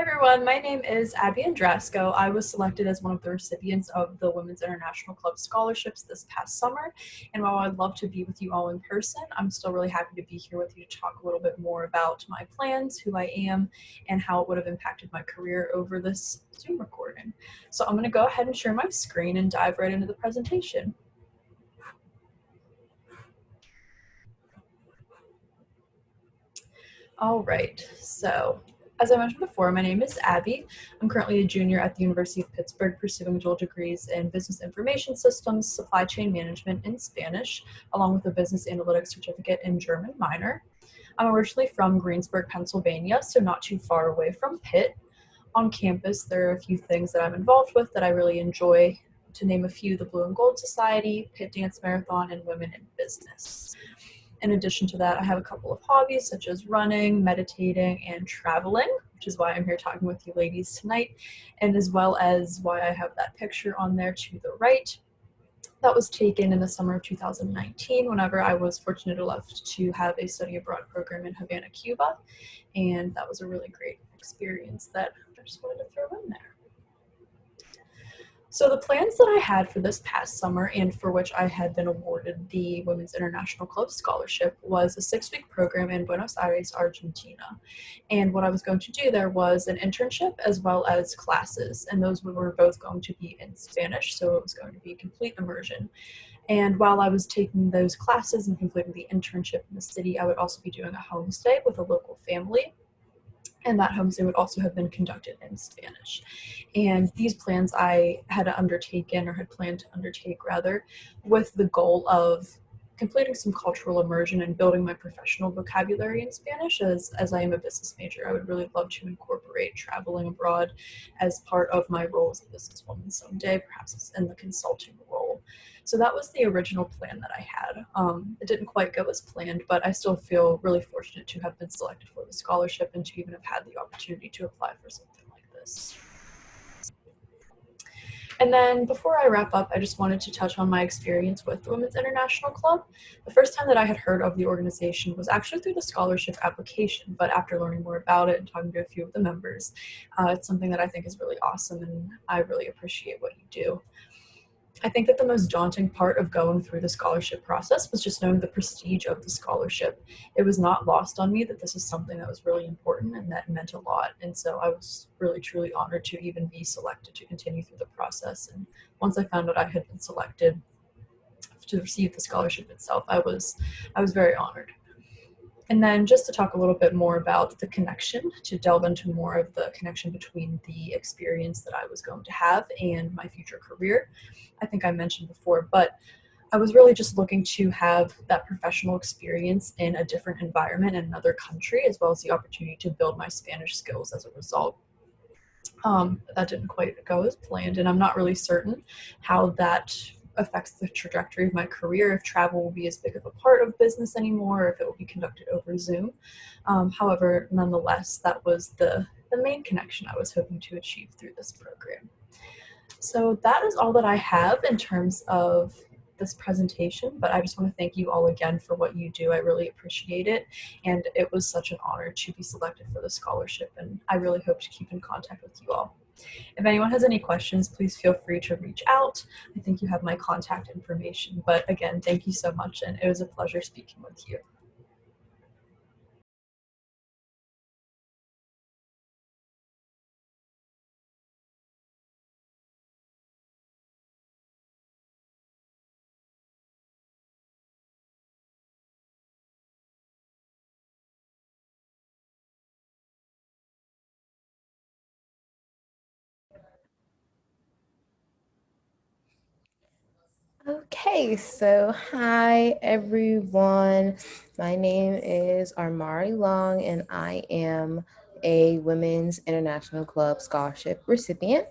Hi everyone, my name is Abby Andrasco. I was selected as one of the recipients of the Women's International Club scholarships this past summer. And while I'd love to be with you all in person, I'm still really happy to be here with you to talk a little bit more about my plans, who I am, and how it would have impacted my career over this Zoom recording. So I'm going to go ahead and share my screen and dive right into the presentation. All right, so as I mentioned before, my name is Abby. I'm currently a junior at the University of Pittsburgh pursuing dual degrees in Business Information Systems, Supply Chain Management in Spanish, along with a Business Analytics certificate in German minor. I'm originally from Greensburg, Pennsylvania, so not too far away from Pitt. On campus, there are a few things that I'm involved with that I really enjoy. To name a few, the Blue and Gold Society, Pitt Dance Marathon, and Women in Business. In addition to that, I have a couple of hobbies such as running, meditating, and traveling, which is why I'm here talking with you ladies tonight, and as well as why I have that picture on there to the right. That was taken in the summer of 2019 whenever I was fortunate enough to have a study abroad program in Havana, Cuba, and that was a really great experience that I just wanted to throw in there. So the plans that I had for this past summer and for which I had been awarded the Women's International Club Scholarship was a 6-week program in Buenos Aires, Argentina. And what I was going to do there was an internship as well as classes. And those were both going to be in Spanish, so it was going to be complete immersion. And while I was taking those classes and completing the internship in the city, I would also be doing a homestay with a local family. And that homestay would also have been conducted in Spanish. And these plans I had undertaken, or had planned to undertake rather, with the goal of completing some cultural immersion and building my professional vocabulary in Spanish. As I am a business major, I would really love to incorporate traveling abroad as part of my role as a businesswoman someday, perhaps in the consulting role. So that was the original plan that I had. It didn't quite go as planned, but I still feel really fortunate to have been selected for the scholarship and to even have had the opportunity to apply for something like this. And then before I wrap up, I just wanted to touch on my experience with the Women's International Club. The first time that I had heard of the organization was actually through the scholarship application, but after learning more about it and talking to a few of the members, it's something that I think is really awesome and I really appreciate what you do. I think that the most daunting part of going through the scholarship process was just knowing the prestige of the scholarship. It was not lost on me that this is something that was really important and that meant a lot. And so I was really, truly honored to even be selected to continue through the process. And once I found out I had been selected to receive the scholarship itself, I was very honored. And then just to talk a little bit more about the connection, to delve into more of the connection between the experience that I was going to have and my future career. I think I mentioned before, but I was really just looking to have that professional experience in a different environment in another country, as well as the opportunity to build my Spanish skills as a result. That didn't quite go as planned, and I'm not really certain how that affects the trajectory of my career, if travel will be as big of a part of business anymore, or if it will be conducted over Zoom. However, nonetheless, that was the main connection I was hoping to achieve through this program. So that is all that I have in terms of this presentation, but I just want to thank you all again for what you do. I really appreciate it, and it was such an honor to be selected for the scholarship, and I really hope to keep in contact with you all. If anyone has any questions, please feel free to reach out. I think you have my contact information, but again, thank you so much, and it was a pleasure speaking with you. Okay, so hi everyone. My name is Armari Long, and I am a Women's International Club Scholarship recipient.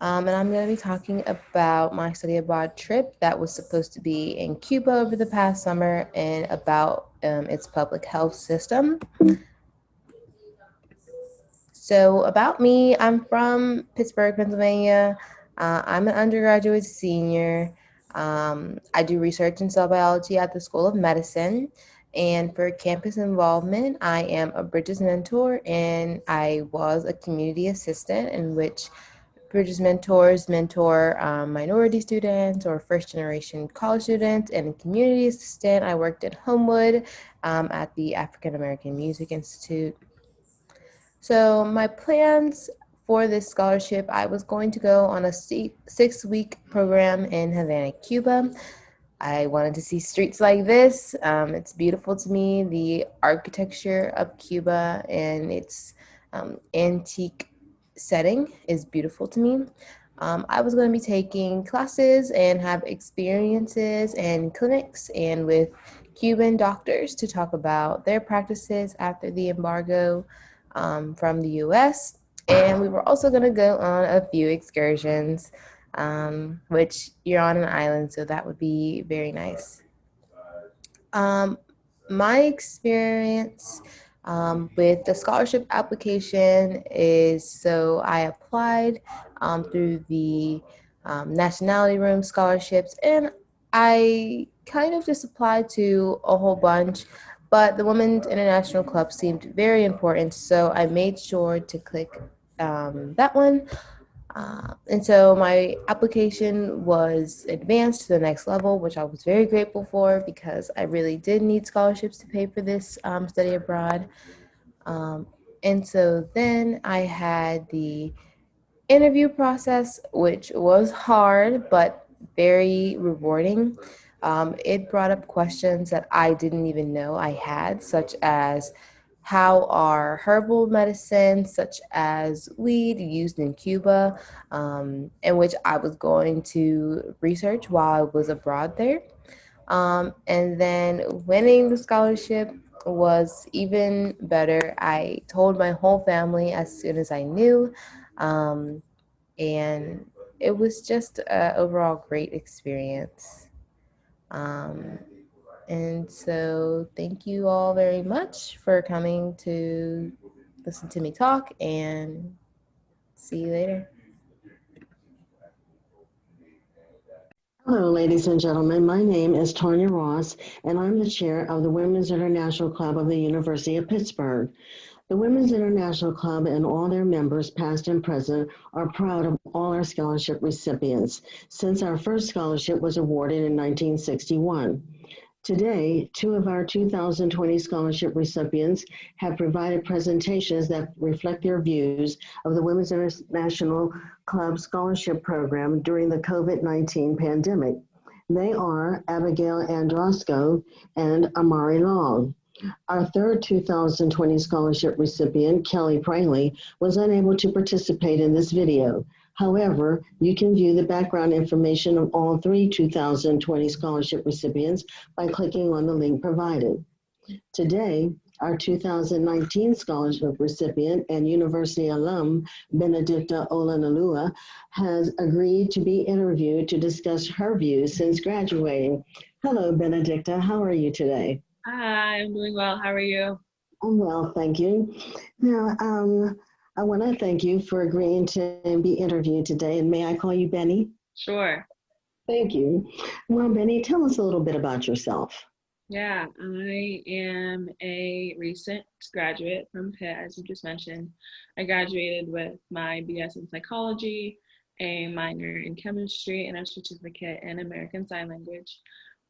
And I'm going to be talking about my study abroad trip that was supposed to be in Cuba over the past summer and about its public health system. So, about me, I'm from Pittsburgh, Pennsylvania. I'm an undergraduate senior. I do research in cell biology at the School of Medicine, And for campus involvement, I am a Bridges mentor and I was a community assistant in which Bridges mentors mentor minority students or first generation college students. And community assistant, I worked at Homewood at the African American Music Institute. So my plans for this scholarship, I was going to go on a 6-week program in Havana, Cuba. I wanted to see streets like this. It's beautiful to me. The architecture of Cuba and its antique setting is beautiful to me. I was going to be taking classes and have experiences and clinics and with Cuban doctors to talk about their practices after the embargo from the US. And we were also going to go on a few excursions, which you're on an island, so that would be very nice. Um, my experience with the scholarship application is so I applied through the Nationality Room scholarships, and I kind of just applied to a whole bunch, but the Women's International Club seemed very important, so I made sure to click that one. And so my application was advanced to the next level, which I was very grateful for because I really did need scholarships to pay for this study abroad. Um, and so then I had the interview process, which was hard but very rewarding. It brought up questions that I didn't even know I had, such as how are herbal medicines such as weed used in Cuba, in which I was going to research while I was abroad there. And then winning the scholarship was even better. I told my whole family as soon as I knew. Um, and it was just an overall great experience. Um, and so, thank you all very much for coming to listen to me talk, and see you later. Hello, ladies and gentlemen. My name is Tanya Ross, and I'm the chair of the Women's International Club of the University of Pittsburgh. The Women's International Club and all their members, past and present, are proud of all our scholarship recipients since our first scholarship was awarded in 1961. Today, two of our 2020 scholarship recipients have provided presentations that reflect their views of the Women's International Club Scholarship Program during the COVID-19 pandemic. They are Abigail Androsco and Amari Long. Our third 2020 scholarship recipient, Kelly Prangley, was unable to participate in this video. However, you can view the background information of all three 2020 scholarship recipients by clicking on the link provided. Today, our 2019 scholarship recipient and university alum, Benedicta Olanalua, has agreed to be interviewed to discuss her views since graduating. Hello, Benedicta. How are you today? Hi, I'm doing well. How are you? I'm well, thank you. Now, I want to thank you for agreeing to be interviewed today. And may I call you Benny? Sure. Thank you. Well, Benny, tell us a little bit about yourself. Yeah, I am a recent graduate from Pitt, as you just mentioned. I graduated with my BS in psychology, a minor in chemistry, and a certificate in American Sign Language.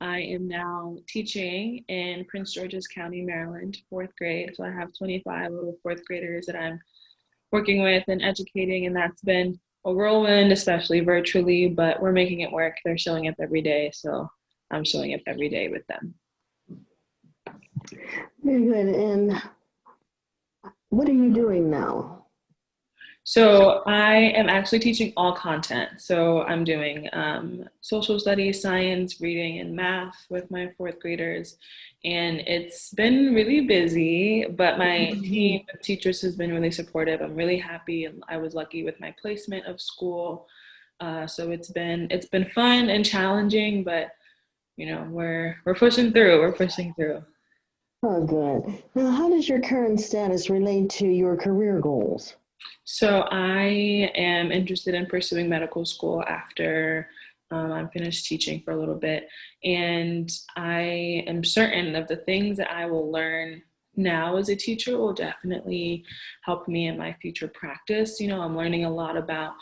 I am now teaching in Prince George's County, Maryland, fourth grade. So I have 25 little fourth graders that I'm working with and educating, and that's been a whirlwind, especially virtually, but we're making it work. They're showing up every day, so I'm showing up every day with them. Very good. And what are you doing now? So I am actually teaching all content. So I'm doing social studies, science, reading, and math with my fourth graders. And it's been really busy, but my team of teachers has been really supportive. I'm really happy, and I was lucky with my placement of school. So it's been fun and challenging, but you know, we're pushing through. We're pushing through. Oh, good. Now, how does your current status relate to your career goals? So I am interested in pursuing medical school after I'm finished teaching for a little bit, and I am certain of the things that I will learn now as a teacher will definitely help me in my future practice. I'm learning a lot about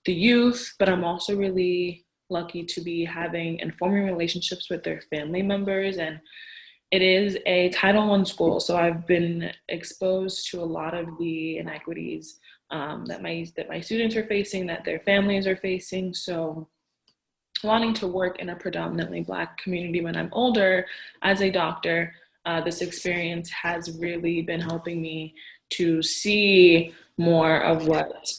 the youth, but I'm also really lucky to be having and forming relationships with their family members. And it is a Title I school, so I've been exposed to a lot of the inequities that my students are facing, that their families are facing. So wanting to work in a predominantly Black community when I'm older as a doctor, this experience has really been helping me to see more of what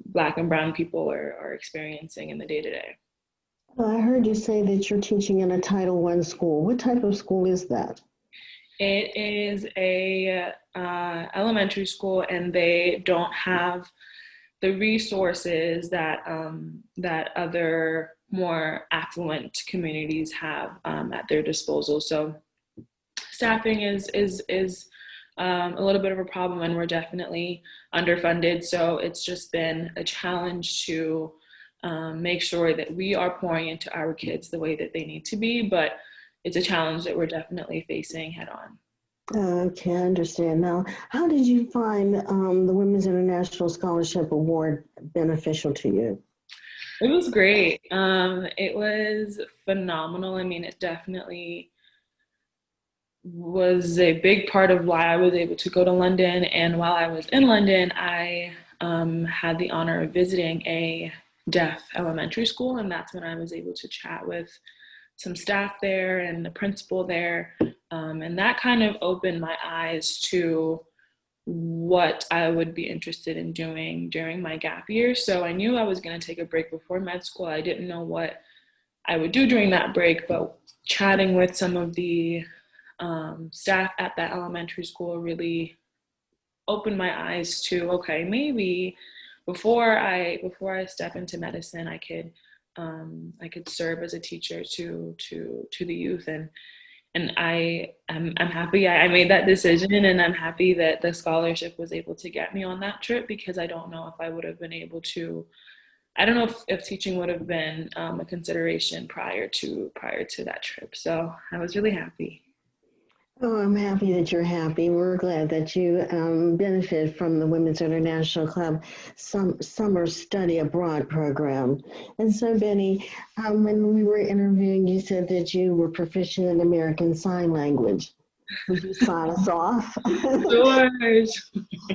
Black and Brown people are experiencing in the day-to-day. I heard you say that you're teaching in a Title I school. What type of school is that? It is a elementary school, and they don't have the resources that other more affluent communities have at their disposal. So staffing is a little bit of a problem, and we're definitely underfunded. So it's just been a challenge to make sure that we are pouring into our kids the way that they need to be. But it's a challenge that we're definitely facing head on. Okay, I understand. Now, how did you find the Women's International Scholarship Award beneficial to you? It was great. It was phenomenal. I mean, it definitely was a big part of why I was able to go to London. And while I was in London, I had the honor of visiting a deaf elementary school, and that's when I was able to chat with some staff there and the principal there. And that kind of opened my eyes to what I would be interested in doing during my gap year. So I knew I was going to take a break before med school. I didn't know what I would do during that break, but chatting with some of the staff at that elementary school really opened my eyes to, okay, maybe before I step into medicine, I could serve as a teacher to the youth. And I'm happy I made that decision, and I'm happy that the scholarship was able to get me on that trip, because I don't know if I would have been able to. I don't know if teaching would have been a consideration prior to that trip. So I was really happy. Oh, I'm happy that you're happy. We're glad that you benefit from the Women's International Club summer study abroad program. And so, Benny, when we were interviewing, you said that you were proficient in American Sign Language. Would you sign us off? Sure.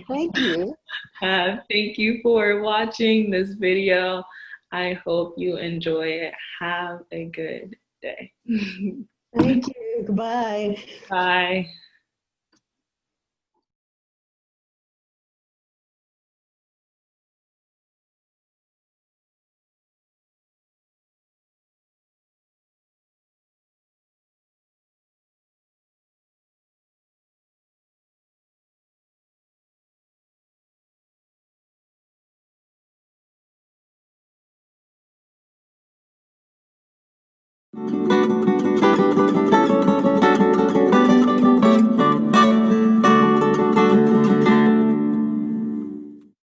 Thank you. Thank you for watching this video. I hope you enjoy it. Have a good day. Thank you. Goodbye. Bye.